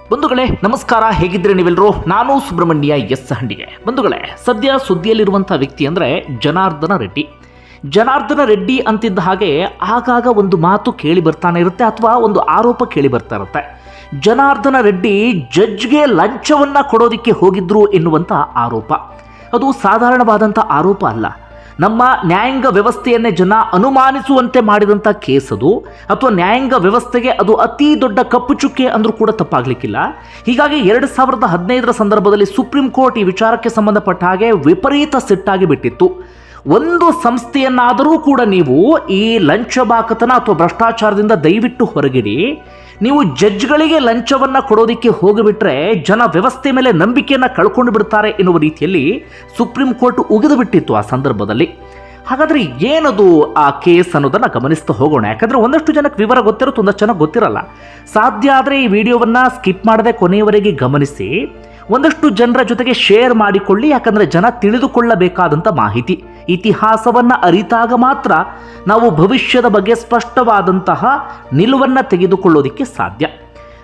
ಬಂಧುಗಳೇ ನಮಸ್ಕಾರ, ಹೇಗಿದ್ರೆ ನೀವೆಲ್ಲರೂ? ನಾನು ಸುಬ್ರಹ್ಮಣ್ಯ ಎಸ್ ಹಂಡಿಗೆ. ಬಂಧುಗಳೇ, ಸದ್ಯ ಸುದ್ದಿಯಲ್ಲಿರುವಂಥ ವ್ಯಕ್ತಿ ಅಂದರೆ ಜನಾರ್ದನ ರೆಡ್ಡಿ. ಜನಾರ್ದನ ರೆಡ್ಡಿ ಅಂತಿದ್ದ ಹಾಗೆ ಆಗಾಗ ಒಂದು ಮಾತು ಕೇಳಿ ಬರ್ತಾನೆ ಇರುತ್ತೆ, ಅಥವಾ ಒಂದು ಆರೋಪ ಕೇಳಿ ಬರ್ತಾ ಇರುತ್ತೆ. ಜನಾರ್ದನ ರೆಡ್ಡಿ ಜಡ್ಜ್ಗೆ ಲಂಚವನ್ನು ಕೊಡೋದಕ್ಕೆ ಹೋಗಿದ್ರು ಎನ್ನುವಂಥ ಆರೋಪ. ಅದು ಸಾಧಾರಣವಾದಂಥ ಆರೋಪ ಅಲ್ಲ. ನಮ್ಮ ನ್ಯಾಯಾಂಗ ವ್ಯವಸ್ಥೆಯನ್ನೇ ಜನ ಅನುಮಾನಿಸುವಂತೆ ಮಾಡಿದಂಥ ಕೇಸ್ ಅದು, ಅಥವಾ ನ್ಯಾಯಾಂಗ ವ್ಯವಸ್ಥೆಗೆ ಅದು ಅತಿ ದೊಡ್ಡ ಕಪ್ಪು ಚುಕ್ಕೆ ಅಂದರೂ ಕೂಡ ತಪ್ಪಾಗಲಿಕ್ಕಿಲ್ಲ. ಹೀಗಾಗಿ 2015 ಸಂದರ್ಭದಲ್ಲಿ ಸುಪ್ರೀಂ ಕೋರ್ಟ್ ಈ ವಿಚಾರಕ್ಕೆ ಸಂಬಂಧಪಟ್ಟ ಹಾಗೆ ವಿಪರೀತ ಸಿಟ್ಟಾಗಿ ಬಿಟ್ಟಿತ್ತು. ಒಂದು ಸಂಸ್ಥೆಯನ್ನಾದರೂ ಕೂಡ ನೀವು ಈ ಲಂಚಬಾಕತನ ಅಥವಾ ಭ್ರಷ್ಟಾಚಾರದಿಂದ ದಯವಿಟ್ಟು ಹೊರಗಿಡಿ. ನೀವು ಜಡ್ಜ್ಗಳಿಗೆ ಲಂಚವನ್ನು ಕೊಡೋದಕ್ಕೆ ಹೋಗಿಬಿಟ್ರೆ ಜನ ವ್ಯವಸ್ಥೆ ಮೇಲೆ ನಂಬಿಕೆಯನ್ನು ಕಳ್ಕೊಂಡು ಬಿಡ್ತಾರೆ ಎನ್ನುವ ರೀತಿಯಲ್ಲಿ ಸುಪ್ರೀಂ ಕೋರ್ಟ್ ಉಗಿದು ಬಿಟ್ಟಿತ್ತು ಆ ಸಂದರ್ಭದಲ್ಲಿ. ಹಾಗಾದರೆ ಏನದು ಆ ಕೇಸ್ ಅನ್ನೋದನ್ನು ಗಮನಿಸ್ತಾ ಹೋಗೋಣ. ಯಾಕಂದರೆ ಒಂದಷ್ಟು ಜನಕ್ಕೆ ವಿವರ ಗೊತ್ತಿರುತ್ತೆ, ಒಂದಷ್ಟು ಜನಕ್ಕೆ ಗೊತ್ತಿರಲ್ಲ. ಸಾಧ್ಯ ಆದರೆ ಈ ವಿಡಿಯೋವನ್ನು ಸ್ಕಿಪ್ ಮಾಡದೆ ಕೊನೆಯವರೆಗೆ ಗಮನಿಸಿ, ಒಂದಷ್ಟು ಜನರ ಜೊತೆಗೆ ಶೇರ್ ಮಾಡಿಕೊಳ್ಳಿ. ಯಾಕಂದರೆ ಜನ ತಿಳಿದುಕೊಳ್ಳಬೇಕಾದಂಥ ಮಾಹಿತಿ, ಇತಿಹಾಸವನ್ನು ಅರಿತಾಗ ಮಾತ್ರ ನಾವು ಭವಿಷ್ಯದ ಬಗ್ಗೆ ಸ್ಪಷ್ಟವಾದಂತಹ ನಿಲುವನ್ನು ತೆಗೆದುಕೊಳ್ಳೋದಕ್ಕೆ ಸಾಧ್ಯ.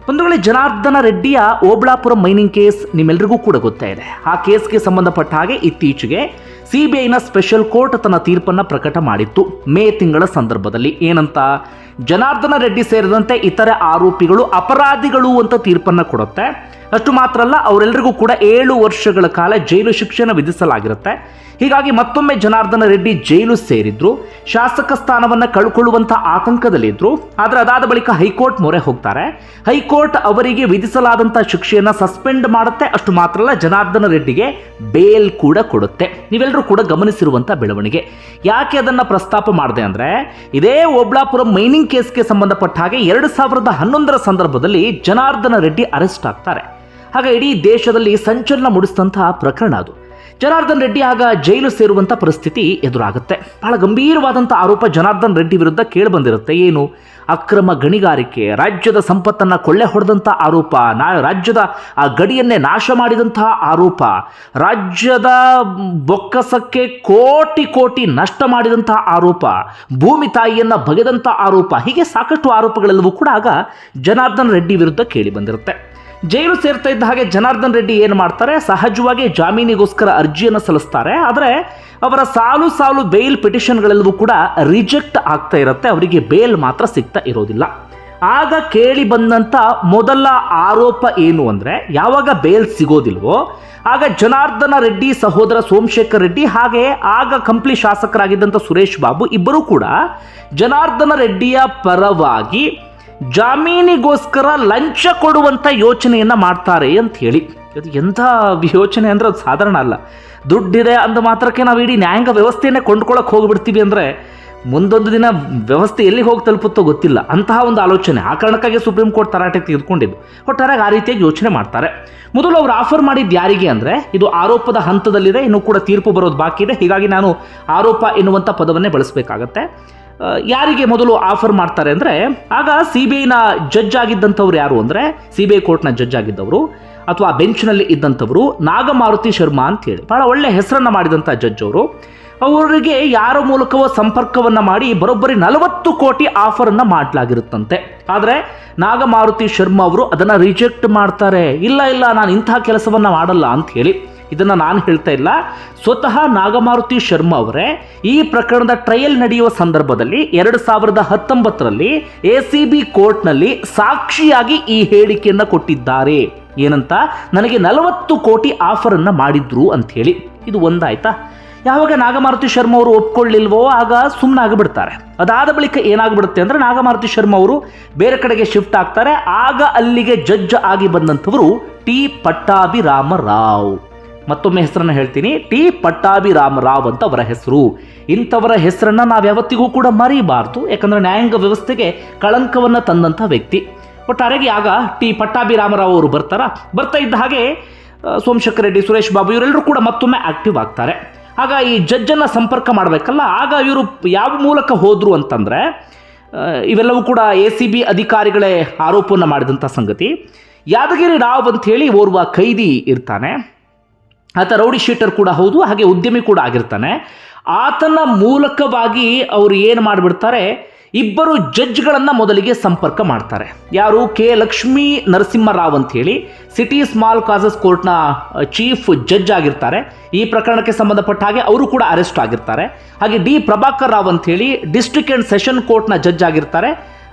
ಬಂಧುಗಳೇ, ಜನಾರ್ದನ ರೆಡ್ಡಿಯ ಓಬಳಾಪುರ ಮೈನಿಂಗ್ ಕೇಸ್ ನಿಮ್ಮೆಲ್ಲರಿಗೂ ಕೂಡ ಗೊತ್ತೇ ಇದೆ. ಆ ಕೇಸ್ಗೆ ಸಂಬಂಧಪಟ್ಟ ಹಾಗೆ ಇತ್ತೀಚೆಗೆ ಸಿಬಿಐನ ಸ್ಪೆಷಲ್ ಕೋರ್ಟ್ ತನ್ನ ತೀರ್ಪನ್ನು ಪ್ರಕಟ ಮಾಡಿತ್ತು ಮೇ ತಿಂಗಳ ಸಂದರ್ಭದಲ್ಲಿ. ಏನಂತ? ಜನಾರ್ದನ ರೆಡ್ಡಿ ಸೇರಿದಂತೆ ಇತರೆ ಆರೋಪಿಗಳು ಅಪರಾಧಿಗಳು ಅಂತ ತೀರ್ಪನ್ನು ಕೊಡುತ್ತೆ. ಅಷ್ಟು ಮಾತ್ರ ಅಲ್ಲ, ಅವರೆಲ್ಲರಿಗೂ ಕೂಡ 7 ವರ್ಷಗಳ ಕಾಲ ಜೈಲು ಶಿಕ್ಷೆಯನ್ನು ವಿಧಿಸಲಾಗಿರುತ್ತೆ. ಹೀಗಾಗಿ ಮತ್ತೊಮ್ಮೆ ಜನಾರ್ದನ ರೆಡ್ಡಿ ಜೈಲು ಸೇರಿದ್ರು, ಶಾಸಕ ಸ್ಥಾನವನ್ನು ಕಳ್ಕೊಳ್ಳುವಂಥ ಆತಂಕದಲ್ಲಿದ್ದರು. ಆದರೆ ಅದಾದ ಬಳಿಕ ಹೈಕೋರ್ಟ್ ಮೊರೆ ಹೋಗ್ತಾರೆ. ಹೈಕೋರ್ಟ್ ಅವರಿಗೆ ವಿಧಿಸಲಾದಂಥ ಶಿಕ್ಷೆಯನ್ನು ಸಸ್ಪೆಂಡ್ ಮಾಡುತ್ತೆ. ಅಷ್ಟು ಮಾತ್ರ ಅಲ್ಲ, ಜನಾರ್ದನ ರೆಡ್ಡಿಗೆ ಬೇಲ್ ಕೂಡ ಕೊಡುತ್ತೆ. ನೀವೆಲ್ಲರೂ ಕೂಡ ಗಮನಿಸಿರುವಂಥ ಬೆಳವಣಿಗೆ. ಯಾಕೆ ಅದನ್ನು ಪ್ರಸ್ತಾಪ ಮಾಡಿದೆ ಅಂದರೆ, ಇದೇ ಓಬಳಾಪುರ ಮೈನಿಂಗ್ ಕೇಸ್ಗೆ ಸಂಬಂಧಪಟ್ಟ ಹಾಗೆ 2011 ಸಂದರ್ಭದಲ್ಲಿ ಜನಾರ್ದನ ರೆಡ್ಡಿ ಅರೆಸ್ಟ್ ಆಗ್ತಾರೆ. ಆಗ ಇಡೀ ದೇಶದಲ್ಲಿ ಸಂಚಲನ ಮೂಡಿಸಿದಂತಹ ಪ್ರಕರಣ ಅದು. ಜನಾರ್ದನ್ ರೆಡ್ಡಿ ಆಗ ಜೈಲು ಸೇರುವಂಥ ಪರಿಸ್ಥಿತಿ ಎದುರಾಗುತ್ತೆ. ಬಹಳ ಗಂಭೀರವಾದಂಥ ಆರೋಪ ಜನಾರ್ದನ್ ರೆಡ್ಡಿ ವಿರುದ್ಧ ಕೇಳಿಬಂದಿರುತ್ತೆ. ಏನು? ಅಕ್ರಮ ಗಣಿಗಾರಿಕೆ, ರಾಜ್ಯದ ಸಂಪತ್ತನ್ನು ಕೊಳ್ಳೆ ಹೊಡೆದಂಥ ಆರೋಪ, ರಾಜ್ಯದ ಆ ಗಡಿಯನ್ನೇ ನಾಶ ಮಾಡಿದಂತಹ ಆರೋಪ, ರಾಜ್ಯದ ಬೊಕ್ಕಸಕ್ಕೆ ಕೋಟಿ ಕೋಟಿ ನಷ್ಟ ಮಾಡಿದಂತಹ ಆರೋಪ, ಭೂಮಿ ತಾಯಿಯನ್ನು ಬಗೆದಂಥ ಆರೋಪ, ಹೀಗೆ ಸಾಕಷ್ಟು ಆರೋಪಗಳೆಲ್ಲವೂ ಕೂಡ ಆಗ ಜನಾರ್ದನ್ ರೆಡ್ಡಿ ವಿರುದ್ಧ ಕೇಳಿ ಬಂದಿರುತ್ತೆ. ಜೈಲು ಸೇರ್ತಾ ಇದ್ದ ಹಾಗೆ ಜನಾರ್ದನ್ ರೆಡ್ಡಿ ಏನು ಮಾಡ್ತಾರೆ? ಸಹಜವಾಗಿ ಜಾಮೀನಿಗೋಸ್ಕರ ಅರ್ಜಿಯನ್ನು ಸಲ್ಲಿಸ್ತಾರೆ. ಆದರೆ ಅವರ ಸಾಲು ಸಾಲು ಬೇಲ್ ಪಿಟಿಷನ್ಗಳೆಲ್ಲವೂ ಕೂಡ ರಿಜೆಕ್ಟ್ ಆಗ್ತಾ ಇರುತ್ತೆ. ಅವರಿಗೆ ಬೇಲ್ ಮಾತ್ರ ಸಿಗ್ತಾ ಇರೋದಿಲ್ಲ. ಆಗ ಕೇಳಿ ಬಂದಂಥ ಮೊದಲ ಆರೋಪ ಏನು ಅಂದರೆ, ಯಾವಾಗ ಬೇಲ್ ಸಿಗೋದಿಲ್ವೋ ಆಗ ಜನಾರ್ದನ ರೆಡ್ಡಿ ಸಹೋದರ ಸೋಮಶೇಖರ್ ರೆಡ್ಡಿ, ಹಾಗೆ ಆಗ ಕಂಪ್ಲಿ ಶಾಸಕರಾಗಿದ್ದಂಥ ಸುರೇಶ್ ಬಾಬು ಇಬ್ಬರೂ ಕೂಡ ಜನಾರ್ದನ ರೆಡ್ಡಿಯ ಪರವಾಗಿ ಜಾಮೀನಿಗೋಸ್ಕರ ಲಂಚ ಕೊಡುವಂಥ ಯೋಚನೆಯನ್ನು ಮಾಡ್ತಾರೆ ಅಂತ ಹೇಳಿ. ಅದು ಎಂಥ ಯೋಚನೆ ಅಂದರೆ ಅದು ಸಾಧಾರಣ ಅಲ್ಲ. ದುಡ್ಡಿದೆ ಅಂದ ಮಾತ್ರಕ್ಕೆ ನಾವು ಇಡೀ ನ್ಯಾಯಾಂಗ ವ್ಯವಸ್ಥೆಯನ್ನೇ ಕೊಂಡ್ಕೊಳ್ಳೋಕೆ ಹೋಗಿಬಿಡ್ತೀವಿ ಅಂದರೆ ಮುಂದೊಂದು ದಿನ ವ್ಯವಸ್ಥೆ ಎಲ್ಲಿ ಹೋಗಿ ತಲುಪುತ್ತೋ ಗೊತ್ತಿಲ್ಲ. ಅಂತಹ ಒಂದು ಆಲೋಚನೆ. ಆ ಕಾರಣಕ್ಕಾಗಿ ಸುಪ್ರೀಂ ಕೋರ್ಟ್ ತರಾಟೆಗೆ ತೆಗೆದುಕೊಂಡಿದ್ದು. ಒಟ್ಟಾರೆಯಾಗಿ ಆ ರೀತಿಯಾಗಿ ಯೋಚನೆ ಮಾಡ್ತಾರೆ. ಮೊದಲು ಅವರು ಆಫರ್ ಮಾಡಿದ್ದು ಯಾರಿಗೆ ಅಂದರೆ, ಇದು ಆರೋಪದ ಹಂತದಲ್ಲಿದೆ, ಇನ್ನೂ ಕೂಡ ತೀರ್ಪು ಬರೋದು ಬಾಕಿ ಇದೆ, ಹೀಗಾಗಿ ನಾನು ಆರೋಪ ಎನ್ನುವಂಥ ಪದವನ್ನೇ ಬಳಸಬೇಕಾಗತ್ತೆ. ಯಾರಿಗೆ ಮೊದಲು ಆಫರ್ ಮಾಡ್ತಾರೆ ಅಂದರೆ, ಆಗ CBIನ ಜಡ್ಜ್ ಆಗಿದ್ದಂಥವ್ರು ಯಾರು ಅಂದರೆ, CBI ಕೋರ್ಟ್ನ ಜಡ್ಜ್ ಆಗಿದ್ದವರು ಅಥವಾ ಬೆಂಚ್ನಲ್ಲಿ ಇದ್ದಂಥವರು ನಾಗಮಾರುತಿ ಶರ್ಮಾ ಅಂತೇಳಿ ಬಹಳ ಒಳ್ಳೆ ಹೆಸರನ್ನು ಮಾಡಿದಂಥ ಜಡ್ಜ್ ಅವರು. ಅವರಿಗೆ ಯಾರ ಮೂಲಕವೋ ಸಂಪರ್ಕವನ್ನು ಮಾಡಿ ಬರೋಬ್ಬರಿ 40 ಕೋಟಿ ಆಫರನ್ನು ಮಾಡಲಾಗಿರುತ್ತಂತೆ. ಆದರೆ ನಾಗಮಾರುತಿ ಶರ್ಮಾ ಅವರು ಅದನ್ನು ರಿಜೆಕ್ಟ್ ಮಾಡ್ತಾರೆ. ಇಲ್ಲ ಇಲ್ಲ, ನಾನು ಇಂತಹ ಕೆಲಸವನ್ನು ಮಾಡಲ್ಲ ಅಂತ ಹೇಳಿ. ಇದನ್ನು ನಾನು ಹೇಳ್ತಾ ಇಲ್ಲ, ಸ್ವತಃ ನಾಗಮಾರುತಿ ಶರ್ಮಾ ಅವರೇ ಈ ಪ್ರಕರಣದ ಟ್ರಯಲ್ ನಡೆಯುವ ಸಂದರ್ಭದಲ್ಲಿ 2019ರಲ್ಲಿ ACB ಕೋರ್ಟ್ನಲ್ಲಿ ಸಾಕ್ಷಿಯಾಗಿ ಈ ಹೇಳಿಕೆಯನ್ನು ಕೊಟ್ಟಿದ್ದಾರೆ. ಏನಂತ? ನನಗೆ 40 ಕೋಟಿ ಆಫರನ್ನು ಮಾಡಿದ್ರು ಅಂತ ಹೇಳಿ. ಇದು ಒಂದಾಯ್ತಾ? ಯಾವಾಗ ನಾಗಮಾರುತಿ ಶರ್ಮಾ ಅವರು ಒಪ್ಕೊಳ್ಳಿಲ್ವೋ ಆಗ ಸುಮ್ಮನೆ ಆಗಿಬಿಡ್ತಾರೆ. ಅದಾದ ಬಳಿಕ ಏನಾಗ್ಬಿಡುತ್ತೆ ಅಂದರೆ, ನಾಗಮಾರುತಿ ಶರ್ಮಾ ಅವರು ಬೇರೆ ಕಡೆಗೆ ಶಿಫ್ಟ್ ಆಗ್ತಾರೆ. ಆಗ ಅಲ್ಲಿಗೆ ಜಡ್ಜ್ ಆಗಿ ಬಂದಂಥವರು T. ಪಟ್ಟಾಭಿರಾಮರಾವ್. ಮತ್ತೊಮ್ಮೆ ಹೆಸರನ್ನು ಹೇಳ್ತೀನಿ, T. ಪಟ್ಟಾಭಿರಾಮರಾವ್ ಅಂತ ಅವರ ಹೆಸರು. ಇಂಥವರ ಹೆಸರನ್ನು ನಾವು ಯಾವತ್ತಿಗೂ ಕೂಡ ಮರಿಬಾರ್ದು. ಯಾಕಂದರೆ ನ್ಯಾಯಾಂಗ ವ್ಯವಸ್ಥೆಗೆ ಕಳಂಕವನ್ನು ತಂದಂಥ ವ್ಯಕ್ತಿ. ಒಟ್ಟಾರೆಯಾಗಿ ಆಗ T. ಪಟ್ಟಾಭಿರಾಮರಾವ್ ಅವರು ಬರ್ತಾ ಇದ್ದ ಹಾಗೆ ಸೋಮಶೇಖರ್ ರೆಡ್ಡಿ, ಸುರೇಶ್ ಬಾಬು ಇವರೆಲ್ಲರೂ ಕೂಡ ಮತ್ತೊಮ್ಮೆ ಆಕ್ಟಿವ್ ಆಗ್ತಾರೆ. ಆಗ ಈ ಜಡ್ಜನ್ನು ಸಂಪರ್ಕ ಮಾಡಬೇಕಲ್ಲ, ಆಗ ಇವರು ಯಾವ ಮೂಲಕ ಹೋದರು ಅಂತಂದರೆ, ಇವೆಲ್ಲವೂ ಕೂಡ ACB ಅಧಿಕಾರಿಗಳೇ ಆರೋಪವನ್ನು ಮಾಡಿದಂಥ ಸಂಗತಿ. ಯಾದಗಿರಿ ರಾವ್ ಅಂತ ಹೇಳಿ ಓರ್ವ ಖೈದಿ ಇರ್ತಾನೆ. ಆತ ರೌಡಿ ಶೀಟರ್ ಕೂಡ ಹೌದು, ಹಾಗೆ ಉದ್ಯಮಿ ಕೂಡ ಆಗಿರ್ತಾನೆ. ಆತನ ಮೂಲಕವಾಗಿ ಅವರು ಏನು ಮಾಡಿಬಿಡ್ತಾರೆ, ಇಬ್ಬರು ಜಡ್ಜ್ಗಳನ್ನು ಮೊದಲಿಗೆ ಸಂಪರ್ಕ ಮಾಡ್ತಾರೆ. ಯಾರು? ಕೆ ಲಕ್ಷ್ಮೀ ನರಸಿಂಹರಾವ್ ಅಂತ ಹೇಳಿ ಸಿಟಿ ಸ್ಮಾಲ್ ಕಾಸಸ್ ಕೋರ್ಟ್ನ ಚೀಫ್ ಜಡ್ಜ್ ಆಗಿರ್ತಾರೆ. ಈ ಪ್ರಕರಣಕ್ಕೆ ಸಂಬಂಧಪಟ್ಟ ಹಾಗೆ ಅವರು ಕೂಡ ಅರೆಸ್ಟ್ ಆಗಿರ್ತಾರೆ. ಹಾಗೆ ಡಿ ಪ್ರಭಾಕರ್ ರಾವ್ ಅಂತ ಹೇಳಿ ಡಿಸ್ಟ್ರಿಕ್ಟ್ ಅಂಡ್ ಸೆಷನ್ ಕೋರ್ಟ್ನ ಜಡ್ಜ್ ಆಗಿರ್ತಾರೆ.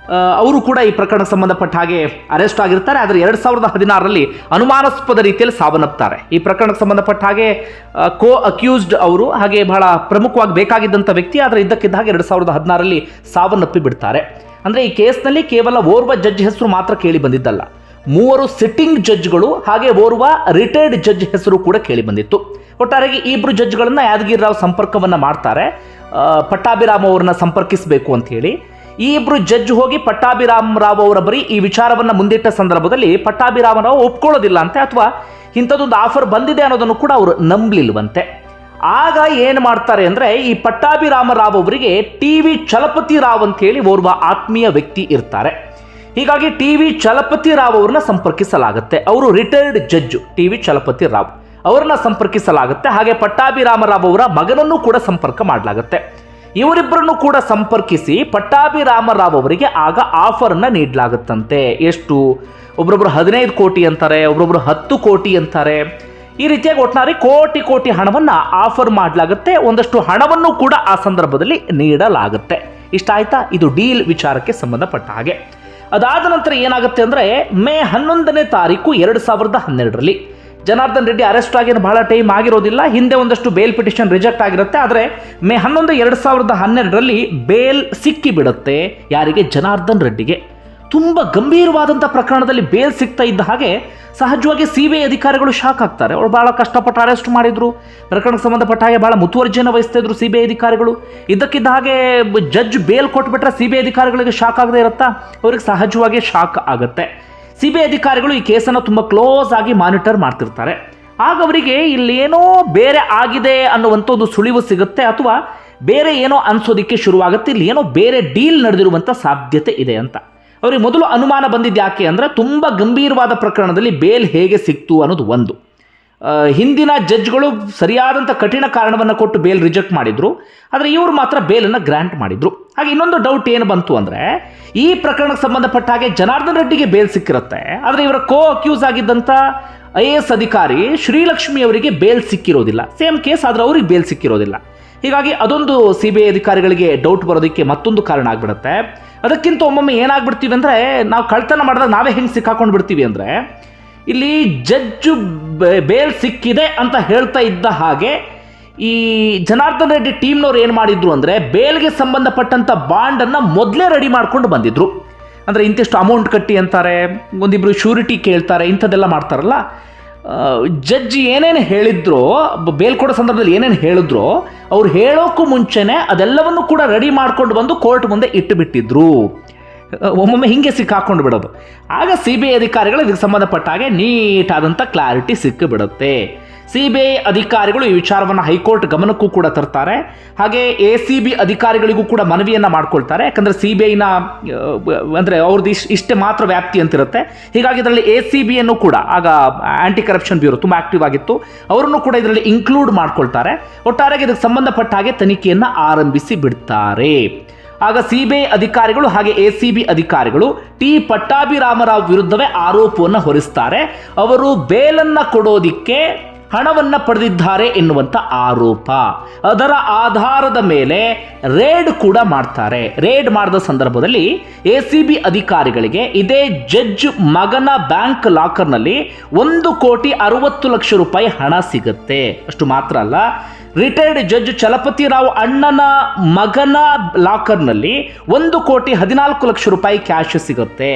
ಅವರು ಕೂಡ ಈ ಪ್ರಕರಣಕ್ಕೆ ಸಂಬಂಧಪಟ್ಟ ಹಾಗೆ ಅರೆಸ್ಟ್ ಆಗಿರ್ತಾರೆ. ಆದರೆ 2016ರಲ್ಲಿ ಅನುಮಾನಾಸ್ಪದ ರೀತಿಯಲ್ಲಿ ಸಾವನ್ನಪ್ತಾರೆ. ಈ ಪ್ರಕರಣಕ್ಕೆ ಸಂಬಂಧಪಟ್ಟ ಹಾಗೆ ಕೋ ಅಕ್ಯೂಸ್ಡ್ ಅವರು, ಹಾಗೆ ಬಹಳ ಪ್ರಮುಖವಾಗಿ ಬೇಕಾಗಿದ್ದಂಥ ವ್ಯಕ್ತಿ, ಆದರೆ ಇದ್ದಕ್ಕಿದ್ದ ಹಾಗೆ 2016ರಲ್ಲಿ ಸಾವನ್ನಪ್ಪಿ ಬಿಡ್ತಾರೆ. ಅಂದರೆ ಈ ಕೇಸ್ನಲ್ಲಿ ಕೇವಲ ಓರ್ವ ಜಡ್ಜ್ ಹೆಸರು ಮಾತ್ರ ಕೇಳಿ ಬಂದಿದ್ದಲ್ಲ, 3 ಸಿಟ್ಟಿಂಗ್ ಜಡ್ಜ್ಗಳು ಹಾಗೆ ಓರ್ವ ರಿಟೈರ್ಡ್ ಜಡ್ಜ್ ಹೆಸರು ಕೂಡ ಕೇಳಿ ಬಂದಿತ್ತು. ಒಟ್ಟಾರೆಯಾಗಿ ಈ ಇಬ್ಬರು ಜಡ್ಜ್ಗಳನ್ನು ಯಾದಗಿರಿ ರಾವ್ ಸಂಪರ್ಕವನ್ನು ಮಾಡ್ತಾರೆ, ಪಟ್ಟಾಭಿರಾಮ್ ಅವರನ್ನ ಸಂಪರ್ಕಿಸಬೇಕು ಅಂತ ಹೇಳಿ. ಈ ಇಬ್ಬರು ಜಡ್ಜ್ ಹೋಗಿ ಪಟ್ಟಾಭಿರಾಮ್ ರಾವ್ ಅವರ ಬರೀ ಈ ವಿಚಾರವನ್ನು ಮುಂದಿಟ್ಟ ಸಂದರ್ಭದಲ್ಲಿ ಪಟ್ಟಾಭಿರಾಮ್ ರಾವ್ ಒಪ್ಕೊಳ್ಳೋದಿಲ್ಲ ಅಂತೆ, ಅಥವಾ ಇಂಥದ್ದೊಂದು ಆಫರ್ ಬಂದಿದೆ ಅನ್ನೋದನ್ನು ಕೂಡ ಅವರು ನಂಬಲಿಲ್ವಂತೆ. ಆಗ ಏನು ಮಾಡ್ತಾರೆ ಅಂದರೆ, ಈ ಪಟ್ಟಾಭಿರಾಮ ರಾವ್ ಅವರಿಗೆ TV ಚಲಪತಿ ರಾವ್ ಅಂತ ಹೇಳಿ ಓರ್ವ ಆತ್ಮೀಯ ವ್ಯಕ್ತಿ ಇರ್ತಾರೆ. ಹೀಗಾಗಿ TV ಚಲಪತಿ ರಾವ್ ಅವ್ರನ್ನ ಸಂಪರ್ಕಿಸಲಾಗುತ್ತೆ. ಅವರು retired judge TV Chalapathi Rao ಅವರನ್ನ ಸಂಪರ್ಕಿಸಲಾಗುತ್ತೆ. ಹಾಗೆ ಪಟ್ಟಾಭಿರಾಮ ರಾವ್ ಅವರ ಮಗನನ್ನು ಕೂಡ ಸಂಪರ್ಕ ಮಾಡಲಾಗುತ್ತೆ. ಇವರಿಬ್ಬರನ್ನು ಕೂಡ ಸಂಪರ್ಕಿಸಿ ಪಟ್ಟಾಭಿರಾಮ ರಾವ್ ಅವರಿಗೆ ಆಗ ಆಫರನ್ನು ನೀಡಲಾಗುತ್ತಂತೆ. ಎಷ್ಟು? ಒಬ್ಬರೊಬ್ಬರು 15 ಕೋಟಿ ಅಂತಾರೆ, ಒಬ್ಬರೊಬ್ಬರು 10 ಕೋಟಿ ಅಂತಾರೆ. ಈ ರೀತಿಯಾಗಿ ಒಟ್ಟಾರೆ ಕೋಟಿ ಹಣವನ್ನು ಆಫರ್ ಮಾಡಲಾಗುತ್ತೆ. ಒಂದಷ್ಟು ಹಣವನ್ನು ಕೂಡ ಆ ಸಂದರ್ಭದಲ್ಲಿ ನೀಡಲಾಗುತ್ತೆ. ಇಷ್ಟ ಆಯ್ತಾ? ಇದು ಡೀಲ್ ವಿಚಾರಕ್ಕೆ ಸಂಬಂಧಪಟ್ಟ ಹಾಗೆ. ಅದಾದ ನಂತರ ಏನಾಗುತ್ತೆ ಅಂದರೆ, ಮೇ 11ನೇ ತಾರೀಕು 2012ರಲ್ಲಿ ಜನಾರ್ದನ್ ರೆಡ್ಡಿ ಅರೆಸ್ಟ್ ಆಗಿ ಬಹಳ ಟೈಮ್ ಆಗಿರೋದಿಲ್ಲ. ಹಿಂದೆ ಒಂದಷ್ಟು ಬೇಲ್ ಪಿಟಿಷನ್ ರಿಜೆಕ್ಟ್ ಆಗಿರುತ್ತೆ. ಆದರೆ ಮೇ 11, 2012ರಲ್ಲಿ ಬೇಲ್ ಸಿಕ್ಕಿ ಬಿಡುತ್ತೆ. ಯಾರಿಗೆ? ಜನಾರ್ದನ್ ರೆಡ್ಡಿಗೆ. ತುಂಬ ಗಂಭೀರವಾದಂಥ ಪ್ರಕರಣದಲ್ಲಿ ಬೇಲ್ ಸಿಗ್ತಾ ಇದ್ದ ಹಾಗೆ ಸಹಜವಾಗಿ CBI ಅಧಿಕಾರಿಗಳು ಶಾಕ್ ಆಗ್ತಾರೆ. ಅವ್ರು ಬಹಳ ಕಷ್ಟಪಟ್ಟು ಅರೆಸ್ಟ್ ಮಾಡಿದ್ರು, ಪ್ರಕರಣಕ್ಕೆ ಸಂಬಂಧಪಟ್ಟ ಹಾಗೆ ಬಹಳ ಮುತುವರ್ಜಿಯನ್ನು ವಹಿಸ್ತಾ ಇದ್ರು CBI ಅಧಿಕಾರಿಗಳು. ಇದ್ದಕ್ಕಿದ್ದ ಹಾಗೆ ಜಡ್ಜ್ ಬೇಲ್ ಕೊಟ್ಬಿಟ್ರೆ CBI ಅಧಿಕಾರಿಗಳಿಗೆ ಶಾಕ್ ಆಗದೆ ಇರುತ್ತಾ? ಅವ್ರಿಗೆ ಸಹಜವಾಗಿ ಶಾಕ್ ಆಗುತ್ತೆ. CBI ಅಧಿಕಾರಿಗಳು ಈ ಕೇಸನ್ನು ತುಂಬ ಕ್ಲೋಸ್ ಆಗಿ ಮಾನಿಟರ್ ಮಾಡ್ತಿರ್ತಾರೆ. ಆಗ ಅವರಿಗೆ ಇಲ್ಲೇನೋ ಬೇರೆ ಆಗಿದೆ ಅನ್ನುವಂಥ ಒಂದು ಸುಳಿವು ಸಿಗುತ್ತೆ, ಅಥವಾ ಬೇರೆ ಏನೋ ಅನ್ಸೋದಿಕ್ಕೆ ಶುರುವಾಗುತ್ತೆ, ಇಲ್ಲಿ ಏನೋ ಬೇರೆ ಡೀಲ್ ನಡೆದಿರುವಂಥ ಸಾಧ್ಯತೆ ಇದೆ ಅಂತ. ಅವರಿಗೆ ಮೊದಲು ಅನುಮಾನ ಬಂದಿದ್ದು ಯಾಕೆ ಅಂದರೆ, ತುಂಬ ಗಂಭೀರವಾದ ಪ್ರಕರಣದಲ್ಲಿ ಬೇಲ್ ಹೇಗೆ ಸಿಕ್ತು ಅನ್ನೋದು ಒಂದು. ಹಿಂದಿನ ಜಡ್ಜ್ಗಳು ಸರಿಯಾದಂಥ ಕಠಿಣ ಕಾರಣವನ್ನು ಕೊಟ್ಟು ಬೇಲ್ ರಿಜೆಕ್ಟ್ ಮಾಡಿದ್ರು, ಆದರೆ ಇವರು ಮಾತ್ರ ಬೇಲನ್ನು ಗ್ರಾಂಟ್ ಮಾಡಿದ್ರು. ಹಾಗೆ ಇನ್ನೊಂದು ಡೌಟ್ ಏನು ಬಂತು ಅಂದರೆ, ಈ ಪ್ರಕರಣಕ್ಕೆ ಸಂಬಂಧಪಟ್ಟ ಹಾಗೆ ಜನಾರ್ದನ್ ರೆಡ್ಡಿಗೆ ಬೇಲ್ ಸಿಕ್ಕಿರುತ್ತೆ, ಆದರೆ ಇವರ ಕೋ ಅಕ್ಯೂಸ್ ಆಗಿದ್ದಂಥ IAS ಅಧಿಕಾರಿ ಶ್ರೀಲಕ್ಷ್ಮಿ ಅವರಿಗೆ ಬೇಲ್ ಸಿಕ್ಕಿರೋದಿಲ್ಲ. ಸೇಮ್ ಕೇಸ್, ಆದರೆ ಅವ್ರಿಗೆ ಬೇಲ್ ಸಿಕ್ಕಿರೋದಿಲ್ಲ. ಹೀಗಾಗಿ ಅದೊಂದು CBI ಅಧಿಕಾರಿಗಳಿಗೆ ಡೌಟ್ ಬರೋದಕ್ಕೆ ಮತ್ತೊಂದು ಕಾರಣ ಆಗಿಬಿಡುತ್ತೆ. ಅದಕ್ಕಿಂತ ಒಮ್ಮೊಮ್ಮೆ ಏನಾಗ್ಬಿಡ್ತೀವಿ ಅಂದರೆ, ನಾವು ಕಳ್ತನ ಮಾಡಿದಾಗ ನಾವೇ ಹೆಂಗೆ ಸಿಕ್ಕಾಕೊಂಡು ಬಿಡ್ತೀವಿ ಅಂದರೆ, ಇಲ್ಲಿ ಜಡ್ಜು ಬೇಲ್ ಸಿಕ್ಕಿದೆ ಅಂತ ಹೇಳ್ತಾ ಇದ್ದ ಹಾಗೆ ಈ ಜನಾರ್ದನ್ ರೆಡ್ಡಿ ಟೀಮ್ನವ್ರು ಏನು ಮಾಡಿದ್ರು ಅಂದರೆ, ಬೇಲ್ಗೆ ಸಂಬಂಧಪಟ್ಟಂಥ ಬಾಂಡನ್ನು ಮೊದಲೇ ರೆಡಿ ಮಾಡ್ಕೊಂಡು ಬಂದಿದ್ರು. ಅಂದರೆ ಇಂತಿಷ್ಟು ಅಮೌಂಟ್ ಕಟ್ಟಿ ಅಂತಾರೆ, ಒಂದಿಬ್ಬರು ಶ್ಯೂರಿಟಿ ಕೇಳ್ತಾರೆ, ಇಂಥದ್ದೆಲ್ಲ ಮಾಡ್ತಾರಲ್ಲ. ಜಡ್ಜ್ ಏನೇನು ಹೇಳಿದ್ರೋ, ಬೇಲ್ ಕೊಡೋ ಸಂದರ್ಭದಲ್ಲಿ ಏನೇನು ಹೇಳಿದ್ರೋ, ಅವ್ರು ಹೇಳೋಕ್ಕೂ ಮುಂಚೆನೇ ಅದೆಲ್ಲವನ್ನು ಕೂಡ ರೆಡಿ ಮಾಡ್ಕೊಂಡು ಬಂದು ಕೋರ್ಟ್ ಮುಂದೆ ಇಟ್ಟುಬಿಟ್ಟಿದ್ರು. ಒಮ್ಮೊಮ್ಮೆ ಹಿಂಗೆ ಸಿಕ್ಕಾಕೊಂಡು ಬಿಡೋದು. ಆಗ CBI ಅಧಿಕಾರಿಗಳು ಇದಕ್ಕೆ ಸಂಬಂಧಪಟ್ಟ ಹಾಗೆ ನೀಟಾದಂಥ ಕ್ಲಾರಿಟಿ ಸಿಕ್ಕಿಬಿಡುತ್ತೆ. CBI ಅಧಿಕಾರಿಗಳು ಈ ವಿಚಾರವನ್ನು ಹೈಕೋರ್ಟ್ ಗಮನಕ್ಕೂ ಕೂಡ ತರ್ತಾರೆ. ಹಾಗೆ ACB ಅಧಿಕಾರಿಗಳಿಗೂ ಕೂಡ ಮನವಿಯನ್ನು ಮಾಡ್ಕೊಳ್ತಾರೆ. ಯಾಕಂದರೆ CBIನ ಅಂದರೆ ಅವ್ರದ್ದು ಇಷ್ಟೇ ಮಾತ್ರ ವ್ಯಾಪ್ತಿ ಅಂತಿರುತ್ತೆ. ಹೀಗಾಗಿ ಇದರಲ್ಲಿ ACBಯನ್ನು ಕೂಡ, ಆಗ ಆ್ಯಂಟಿ ಕರಪ್ಷನ್ ಬ್ಯೂರೋ ತುಂಬ ಆಕ್ಟಿವ್ ಆಗಿತ್ತು, ಅವರನ್ನು ಕೂಡ ಇದರಲ್ಲಿ ಇನ್ಕ್ಲೂಡ್ ಮಾಡ್ಕೊಳ್ತಾರೆ. ಒಟ್ಟಾರೆಯಾಗಿ ಇದಕ್ಕೆ ಸಂಬಂಧಪಟ್ಟ ಹಾಗೆ ತನಿಖೆಯನ್ನು ಆರಂಭಿಸಿ ಬಿಡ್ತಾರೆ. ಆಗ CBI ಅಧಿಕಾರಿಗಳು ಹಾಗೆ ACB ಅಧಿಕಾರಿಗಳು ಪಟ್ಟಾಭಿರಾಮರಾವ್ ವಿರುದ್ಧವೇ ಆರೋಪವನ್ನು ಹೊರಿಸ್ತಾರೆ. ಅವರು ಬೇಲನ್ನು ಕೊಡೋದಿಕ್ಕೆ ಹಣವನ್ನು ಪಡೆದಿದ್ದಾರೆ ಎನ್ನುವಂಥ ಆರೋಪ. ಅದರ ಆಧಾರದ ಮೇಲೆ ರೇಡ್ ಕೂಡ ಮಾಡ್ತಾರೆ. ರೇಡ್ ಮಾಡಿದ ಸಂದರ್ಭದಲ್ಲಿ ACB ಅಧಿಕಾರಿಗಳಿಗೆ ಇದೇ ಜಡ್ಜ್ ಮಗನ ಬ್ಯಾಂಕ್ ಲಾಕರ್ನಲ್ಲಿ 1,60,00,000 ಹಣ ಸಿಗುತ್ತೆ. ಅಷ್ಟು ಮಾತ್ರ ಅಲ್ಲ, ರಿಟೈರ್ಡ್ ಜಡ್ಜ್ ಚಲಪತಿ ರಾವ್ ಅಣ್ಣನ ಮಗನ ಲಾಕರ್ನಲ್ಲಿ 1,14,00,000 ಕ್ಯಾಶ್ ಸಿಗುತ್ತೆ.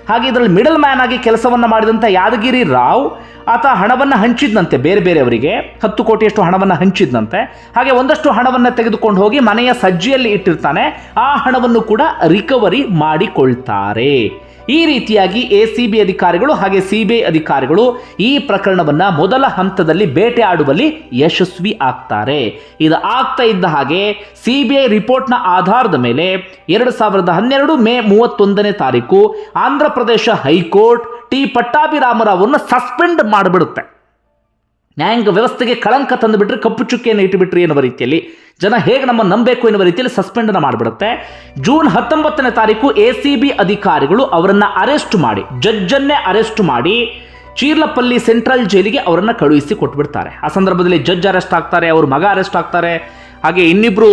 ಹಾಗೆ ಇದರಲ್ಲಿ ಮಿಡಲ್ ಮ್ಯಾನ್ ಆಗಿ ಕೆಲಸವನ್ನು ಮಾಡಿದಂಥ ಯಾದಗಿರಿ ರಾವ್, ಆತ ಹಣವನ್ನು ಹಂಚಿದ್ನಂತೆ ಬೇರೆಯವರಿಗೆ, 10 ಕೋಟಿಯಷ್ಟು ಹಣವನ್ನು ಹಂಚಿದ್ನಂತೆ. ಹಾಗೆ ಒಂದಷ್ಟು ಹಣವನ್ನು ತೆಗೆದುಕೊಂಡು ಹೋಗಿ ಮನೆಯ ಸಜ್ಜಿಯಲ್ಲಿ ಇಟ್ಟಿರ್ತಾನೆ, ಆ ಹಣವನ್ನು ಕೂಡ ರಿಕವರಿ ಮಾಡಿಕೊಳ್ತಾರೆ. ಈ ರೀತಿಯಾಗಿ ACB ಅಧಿಕಾರಿಗಳು ಹಾಗೆ CBI ಅಧಿಕಾರಿಗಳು ಈ ಪ್ರಕರಣವನ್ನು ಮೊದಲ ಹಂತದಲ್ಲಿ ಬೇಟೆಯಾಡುವಲ್ಲಿ ಯಶಸ್ವಿ ಆಗ್ತಾರೆ. ಇದು ಆಗ್ತಾ ಇದ್ದ ಹಾಗೆ CBI ರಿಪೋರ್ಟ್ನ ಆಧಾರದ ಮೇಲೆ 2012 ಮೇ 31ನೇ ತಾರೀಕು ಆಂಧ್ರ ಪ್ರದೇಶ ಹೈಕೋರ್ಟ್ ಪಟ್ಟಾಭಿರಾಮರಾವ್ ಅವರನ್ನು ಸಸ್ಪೆಂಡ್ ಮಾಡಿಬಿಡುತ್ತೆ. ನ್ಯಾಯಾಂಗ ವ್ಯವಸ್ಥೆಗೆ ಕಳಂಕ ತಂದುಬಿಟ್ರೆ, ಕಪ್ಪು ಚುಕ್ಕಿಯನ್ನು ಇಟ್ಟುಬಿಟ್ರಿ ಎನ್ನುವ ರೀತಿಯಲ್ಲಿ ಜನ ಹೇಗೆ ನಮ್ಮ ನಂಬಬೇಕು ಎನ್ನುವ ರೀತಿಯಲ್ಲಿ ಸಸ್ಪೆಂಡನ್ನು ಮಾಡಿಬಿಡುತ್ತೆ. ಜೂನ್ 19ನೇ ತಾರೀಕು ACB ಅಧಿಕಾರಿಗಳು ಅವರನ್ನು ಅರೆಸ್ಟ್ ಮಾಡಿ, ಜಡ್ಜನ್ನೇ ಅರೆಸ್ಟ್ ಮಾಡಿ ಚೀರ್ಲಪಲ್ಲಿ ಸೆಂಟ್ರಲ್ ಜೈಲಿಗೆ ಅವರನ್ನು ಕಳುಹಿಸಿ ಕೊಟ್ಬಿಡ್ತಾರೆ. ಆ ಸಂದರ್ಭದಲ್ಲಿ ಜಡ್ಜ್ ಅರೆಸ್ಟ್ ಆಗ್ತಾರೆ, ಅವ್ರ ಮಗ ಅರೆಸ್ಟ್ ಆಗ್ತಾರೆ, ಹಾಗೆ ಇನ್ನಿಬ್ಬರು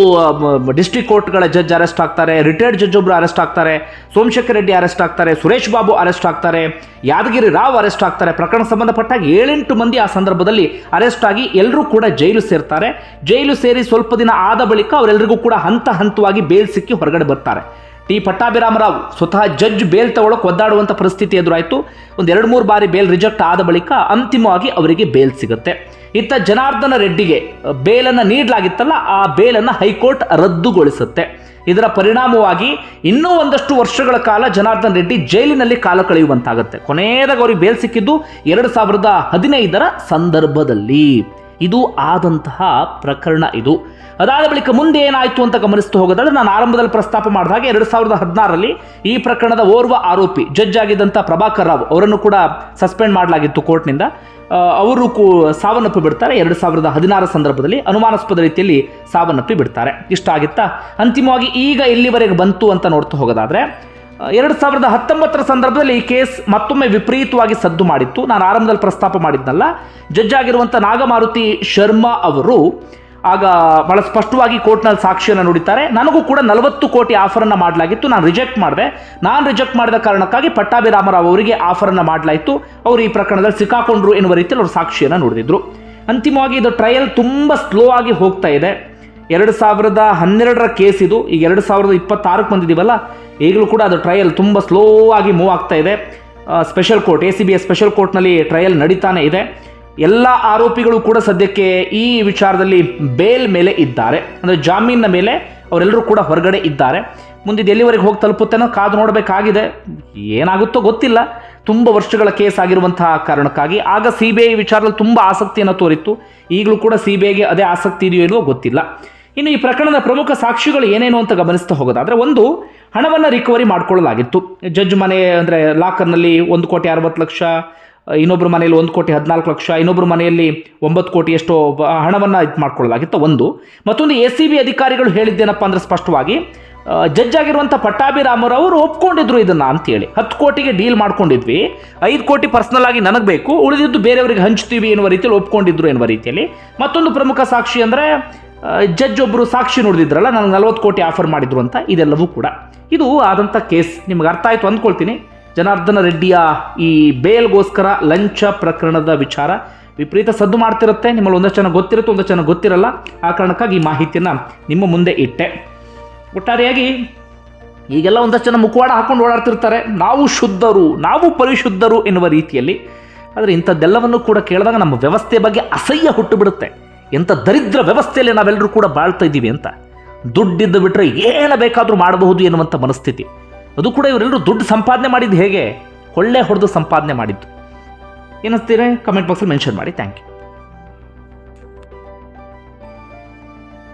ಡಿಸ್ಟ್ರಿಕ್ಟ್ ಕೋರ್ಟ್ಗಳ ಜಡ್ಜ್ ಅರೆಸ್ಟ್ ಆಗ್ತಾರೆ, ರಿಟೈರ್ಡ್ ಜಡ್ಜ್ ಒಬ್ಬರು ಅರೆಸ್ಟ್ ಆಗ್ತಾರೆ, ಸೋಮಶೇಖರ್ ರೆಡ್ಡಿ ಅರೆಸ್ಟ್ ಆಗ್ತಾರೆ, ಸುರೇಶ್ ಬಾಬು ಅರೆಸ್ಟ್ ಆಗ್ತಾರೆ, ಯಾದಗಿರಿ ರಾವ್ ಅರೆಸ್ಟ್ ಆಗ್ತಾರೆ. ಪ್ರಕರಣ ಸಂಬಂಧಪಟ್ಟಾಗ 7-8 ಮಂದಿ ಆ ಸಂದರ್ಭದಲ್ಲಿ ಅರೆಸ್ಟ್ ಆಗಿ ಎಲ್ಲರೂ ಕೂಡ ಜೈಲು ಸೇರ್ತಾರೆ. ಜೈಲು ಸೇರಿ ಸ್ವಲ್ಪ ದಿನ ಆದ ಬಳಿಕ ಅವರೆಲ್ಲರಿಗೂ ಕೂಡ ಹಂತವಾಗಿ ಬೇಲ್ ಸಿಕ್ಕಿ ಹೊರಗಡೆ ಬರ್ತಾರೆ. ಟಿ ಪಟ್ಟಾಭಿರಾಮರಾವ್ ಸ್ವತಃ ಜಡ್ಜ್ ಬೇಲ್ ತಗೊಳ್ಳೋಕೆ ಒದ್ದಾಡುವಂಥ ಪರಿಸ್ಥಿತಿ ಎದುರಾಯಿತು. ಒಂದು 2-3 ಬಾರಿ ಬೇಲ್ ರಿಜೆಕ್ಟ್ ಆದ ಬಳಿಕ ಅಂತಿಮವಾಗಿ ಅವರಿಗೆ ಬೇಲ್ ಸಿಗುತ್ತೆ. ಇತ್ತ ಜನಾರ್ದನ ರೆಡ್ಡಿಗೆ ಬೇಲನ್ನು ನೀಡಲಾಗಿತ್ತಲ್ಲ, ಆ ಬೇಲನ್ನು ಹೈಕೋರ್ಟ್ ರದ್ದುಗೊಳಿಸುತ್ತೆ. ಇದರ ಪರಿಣಾಮವಾಗಿ ಇನ್ನೂ ಒಂದಷ್ಟು ವರ್ಷಗಳ ಕಾಲ ಜನಾರ್ದನ್ ರೆಡ್ಡಿ ಜೈಲಿನಲ್ಲಿ ಕಾಲ ಕಳೆಯುವಂತಾಗುತ್ತೆ. ಕೊನೆಯದಾಗ ಅವರಿಗೆ ಬೇಲ್ ಸಿಕ್ಕಿದ್ದು 2015ರ ಸಂದರ್ಭದಲ್ಲಿ. ಇದು ಆದಂತಹ ಪ್ರಕರಣ ಇದು. ಅದಾದ ಬಳಿಕ ಮುಂದೆ ಏನಾಯಿತು ಅಂತ ಗಮನಿಸ್ತು ಹೋಗೋದಾದ್ರೆ, ನಾನು ಆರಂಭದಲ್ಲಿ ಪ್ರಸ್ತಾಪ ಮಾಡಿದ ಹಾಗೆ 2016ರಲ್ಲಿ ಈ ಪ್ರಕರಣದ ಓರ್ವ ಆರೋಪಿ ಜಡ್ಜ್ ಆಗಿದ್ದಂಥ ಪ್ರಭಾಕರ್ ರಾವ್ ಅವರನ್ನು ಕೂಡ ಸಸ್ಪೆಂಡ್ ಮಾಡಲಾಗಿತ್ತು ಕೋರ್ಟ್ನಿಂದ. ಅವರು ಸಾವನ್ನಪ್ಪಿ ಬಿಡ್ತಾರೆ. 2016 ಸಂದರ್ಭದಲ್ಲಿ ಅನುಮಾನಾಸ್ಪದ ರೀತಿಯಲ್ಲಿ ಸಾವನ್ನಪ್ಪಿ ಬಿಡ್ತಾರೆ. ಇಷ್ಟ ಆಗಿತ್ತಾ? ಅಂತಿಮವಾಗಿ ಈಗ ಎಲ್ಲಿವರೆಗೆ ಬಂತು ಅಂತ ನೋಡ್ತಾ ಹೋಗೋದಾದ್ರೆ, 2019ರ ಸಂದರ್ಭದಲ್ಲಿ ಈ ಕೇಸ್ ಮತ್ತೊಮ್ಮೆ ವಿಪರೀತವಾಗಿ ಸದ್ದು ಮಾಡಿತ್ತು. ನಾನು ಆರಂಭದಲ್ಲಿ ಪ್ರಸ್ತಾಪ ಮಾಡಿದ್ನಲ್ಲ, ಜಡ್ಜ್ ಆಗಿರುವಂಥ ನಾಗಮಾರುತಿ ಶರ್ಮಾ ಅವರು ಆಗ ಬಹಳ ಸ್ಪಷ್ಟವಾಗಿ ಕೋರ್ಟ್ನಲ್ಲಿ ಸಾಕ್ಷಿಯನ್ನು ನುಡಿತಾರೆ. ನನಗೂ ಕೂಡ 40 ಕೋಟಿ ಆಫರನ್ನು ಮಾಡಲಾಗಿತ್ತು, ನಾನು ರಿಜೆಕ್ಟ್ ಮಾಡಿದೆ. ನಾನು ರಿಜೆಕ್ಟ್ ಮಾಡಿದ ಕಾರಣಕ್ಕಾಗಿ ಪಟ್ಟಾಭಿರಾಮರಾವ್ ಅವರಿಗೆ ಆಫರನ್ನು ಮಾಡಲಾಯಿತು, ಅವರು ಈ ಪ್ರಕರಣದಲ್ಲಿ ಸಿಕ್ಕಾಕೊಂಡ್ರು ಎನ್ನುವ ರೀತಿಯಲ್ಲಿ ಅವರು ಸಾಕ್ಷಿಯನ್ನು ನುಡಿದಿದ್ರು. ಅಂತಿಮವಾಗಿ ಇದು ಟ್ರಯಲ್ ತುಂಬ ಸ್ಲೋ ಆಗಿ ಹೋಗ್ತಾ ಇದೆ. 2012ರ ಕೇಸ್ ಇದು, ಈಗ 2026ಕ್ಕೆ ಬಂದಿದ್ದೀವಲ್ಲ, ಈಗಲೂ ಕೂಡ ಅದು ಟ್ರಯಲ್ ತುಂಬ ಸ್ಲೋ ಆಗಿ ಮೂವ್ ಆಗ್ತಾ ಇದೆ. ಸ್ಪೆಷಲ್ ಕೋರ್ಟ್, ACB ಸ್ಪೆಷಲ್ ಕೋರ್ಟ್ನಲ್ಲಿ ಟ್ರಯಲ್ ನಡೀತಾನೆ ಇದೆ. ಎಲ್ಲ ಆರೋಪಿಗಳು ಕೂಡ ಸದ್ಯಕ್ಕೆ ಈ ವಿಚಾರದಲ್ಲಿ ಬೇಲ್ ಮೇಲೆ ಇದ್ದಾರೆ, ಅಂದರೆ ಜಾಮೀನಿನ ಮೇಲೆ ಅವರೆಲ್ಲರೂ ಕೂಡ ಹೊರಗಡೆ ಇದ್ದಾರೆ. ಮುಂದಿದ್ದು ಎಲ್ಲಿವರೆಗೆ ಹೋಗಿ ತಲುಪುತ್ತೇನೋ ಕಾದು ನೋಡಬೇಕಾಗಿದೆ. ಏನಾಗುತ್ತೋ ಗೊತ್ತಿಲ್ಲ. ತುಂಬ ವರ್ಷಗಳ ಕೇಸ್ ಆಗಿರುವಂತಹ ಕಾರಣಕ್ಕಾಗಿ ಆಗ CBI ವಿಚಾರದಲ್ಲಿ ತುಂಬ ಆಸಕ್ತಿಯನ್ನು ತೋರಿತ್ತು. ಈಗಲೂ ಕೂಡ CBIಗೆ ಅದೇ ಆಸಕ್ತಿ ಇದೆಯೋ ಇಲ್ವೋ ಗೊತ್ತಿಲ್ಲ. ಇನ್ನು ಈ ಪ್ರಕರಣದ ಪ್ರಮುಖ ಸಾಕ್ಷಿಗಳು ಏನೇನು ಅಂತ ಗಮನಿಸ್ತಾ ಹೋಗೋದಾದರೆ, ಒಂದು, ಹಣವನ್ನು ರಿಕವರಿ ಮಾಡಿಕೊಳ್ಳಲಾಗಿತ್ತು. ಜಡ್ಜ್ ಮನೆ ಅಂದರೆ ಲಾಕರ್ನಲ್ಲಿ 1,60,00,000, ಇನ್ನೊಬ್ಬರ ಮನೆಯಲ್ಲಿ 1,14,00,000, ಇನ್ನೊಬ್ಬರ ಮನೆಯಲ್ಲಿ 9 ಕೋಟಿಯಷ್ಟು ಹಣವನ್ನು ಮಾಡ್ಕೊಳ್ಳಲಾಗಿತ್ತು ಒಂದು. ಮತ್ತೊಂದು, ACB ಅಧಿಕಾರಿಗಳು ಹೇಳಿದ್ದೇನಪ್ಪ ಅಂದರೆ ಸ್ಪಷ್ಟವಾಗಿ ಜಡ್ಜ್ ಆಗಿರುವಂಥ ಪಟ್ಟಾಭಿರಾಮರಾವ್ ಅವರು ಒಪ್ಕೊಂಡಿದ್ರು ಇದನ್ನು ಅಂತೇಳಿ. 10 ಕೋಟಿಗೆ ಡೀಲ್ ಮಾಡ್ಕೊಂಡಿದ್ವಿ, 5 ಕೋಟಿ ಪರ್ಸನಲ್ ಆಗಿ ನನಗೆ ಬೇಕು, ಉಳಿದಿದ್ದು ಬೇರೆಯವರಿಗೆ ಹಂಚ್ತೀವಿ ಎನ್ನುವ ರೀತಿಯಲ್ಲಿ ಒಪ್ಕೊಂಡಿದ್ರು ಎನ್ನುವ ರೀತಿಯಲ್ಲಿ. ಮತ್ತೊಂದು ಪ್ರಮುಖ ಸಾಕ್ಷಿ ಅಂದರೆ ಜಡ್ಜ್ ಒಬ್ಬರು ಸಾಕ್ಷಿ ನೋಡಿದ್ರಲ್ಲ, ನನಗೆ 40 ಕೋಟಿ ಆಫರ್ ಮಾಡಿದ್ರು ಅಂತ. ಇದೆಲ್ಲವೂ ಕೂಡ ಇದು ಆದಂಥ ಕೇಸ್. ನಿಮ್ಗೆ ಅರ್ಥ ಆಯಿತು ಅಂದ್ಕೊಳ್ತೀನಿ. ಜನಾರ್ದನ ರೆಡ್ಡಿಯ ಈ ಬೇಲ್ಗೋಸ್ಕರ ಲಂಚ ಪ್ರಕರಣದ ವಿಚಾರ ವಿಪರೀತ ಸದ್ದು ಮಾಡ್ತಿರುತ್ತೆ. ನಿಮ್ಮಲ್ಲಿ ಒಂದಷ್ಟು ಜನ ಗೊತ್ತಿರುತ್ತೆ, ಒಂದಷ್ಟು ಜನ ಗೊತ್ತಿರಲ್ಲ. ಆ ಕಾರಣಕ್ಕಾಗಿ ಈ ಮಾಹಿತಿಯನ್ನು ನಿಮ್ಮ ಮುಂದೆ ಇಟ್ಟೆ. ಒಟ್ಟಾರೆಯಾಗಿ ಈಗೆಲ್ಲ ಒಂದಷ್ಟು ಜನ ಮುಖವಾಡ ಹಾಕೊಂಡು ಓಡಾಡ್ತಿರ್ತಾರೆ, ನಾವು ಶುದ್ಧರು, ನಾವು ಪರಿಶುದ್ಧರು ಎನ್ನುವ ರೀತಿಯಲ್ಲಿ. ಆದರೆ ಇಂಥದ್ದೆಲ್ಲವನ್ನು ಕೂಡ ಕೇಳಿದಾಗ ನಮ್ಮ ವ್ಯವಸ್ಥೆ ಬಗ್ಗೆ ಅಸಹ್ಯ ಹುಟ್ಟುಬಿಡುತ್ತೆ. ಎಂಥ ದರಿದ್ರ ವ್ಯವಸ್ಥೆಯಲ್ಲಿ ನಾವೆಲ್ಲರೂ ಕೂಡ ಬಾಳ್ತಾ ಇದ್ದೀವಿ ಅಂತ. ದುಡ್ಡಿದ್ದು ಬಿಟ್ಟರೆ ಏನು ಬೇಕಾದರೂ ಮಾಡಬಹುದು ಎನ್ನುವಂಥ ಮನಸ್ಥಿತಿ. ಅದು ಕೂಡ ಇವರೆಲ್ಲರೂ ದುಡ್ಡು ಸಂಪಾದನೆ ಮಾಡಿದ್ದು ಹೇಗೆ? ಕೊಳ್ಳೆ ಹೊಡೆದು ಸಂಪಾದನೆ ಮಾಡಿದ್ದು. ಏನಿಸ್ತೀರಿ? ಕಮೆಂಟ್ ಬಾಕ್ಸಲ್ಲಿ ಮೆನ್ಷನ್ ಮಾಡಿ. Thank you.